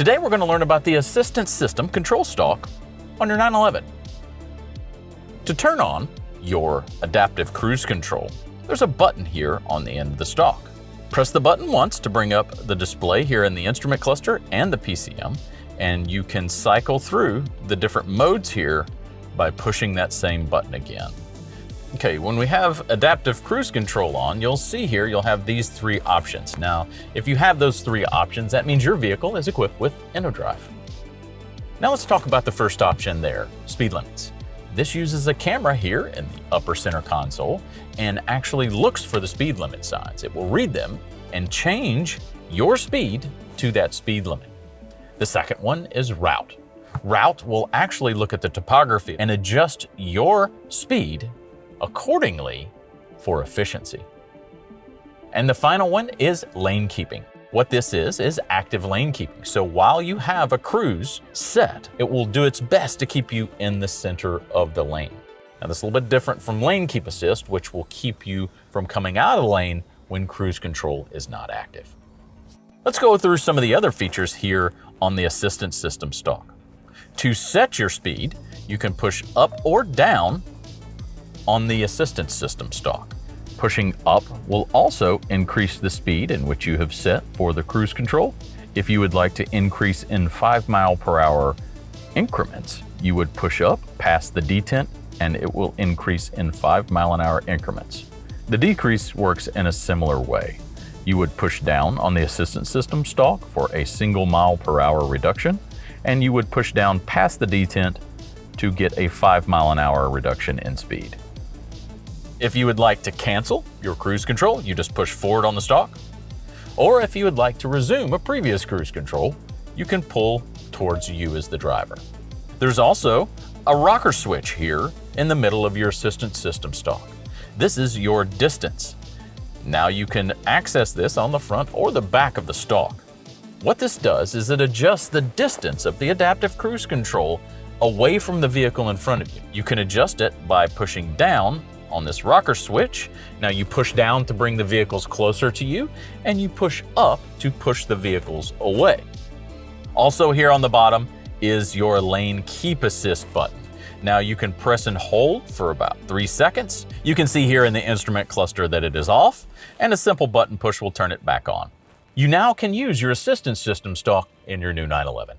Today we're going to learn about the assistance system control stalk on your 911. To turn on your adaptive cruise control, there's a button here on the end of the stalk. Press the button once to bring up the display here in the instrument cluster and the PCM, and you can cycle through the different modes here by pushing that same button again. Okay, when we have adaptive cruise control on, you'll see here you'll have these three options. Now, if you have those three options, that means your vehicle is equipped with InnoDrive. Now let's talk about the first option there, speed limits. This uses a camera here in the upper center console and actually looks for the speed limit signs. It will read them and change your speed to that speed limit. The second one is route. Route will actually look at the topography and adjust your speed accordingly for efficiency. And the final one is lane keeping. What this is active lane keeping. So while you have a cruise set, it will do its best to keep you in the center of the lane. Now this is a little bit different from lane keep assist, which will keep you from coming out of the lane when cruise control is not active. Let's go through some of the other features here on the assistance system stalk. To set your speed, you can push up or down on the assistance system stalk. Pushing up will also increase the speed in which you have set for the cruise control. If you would like to increase in 5 mph increments, you would push up past the detent and it will increase in 5 mph increments. The decrease works in a similar way. You would push down on the assistance system stalk for a single mph reduction, and you would push down past the detent to get a 5 mph reduction in speed. If you would like to cancel your cruise control, you just push forward on the stalk. Or if you would like to resume a previous cruise control, you can pull towards you as the driver. There's also a rocker switch here in the middle of your assistance system stalk. This is your distance. Now you can access this on the front or the back of the stalk. What this does is it adjusts the distance of the adaptive cruise control away from the vehicle in front of you. You can adjust it by pushing down on this rocker switch. Now you push down to bring the vehicles closer to you, and you push up to push the vehicles away. Also here on the bottom is your lane keep assist button. Now you can press and hold for about 3 seconds. You can see here in the instrument cluster that it is off, and a simple button push will turn it back on. You now can use your assistance system stalk in your new 911.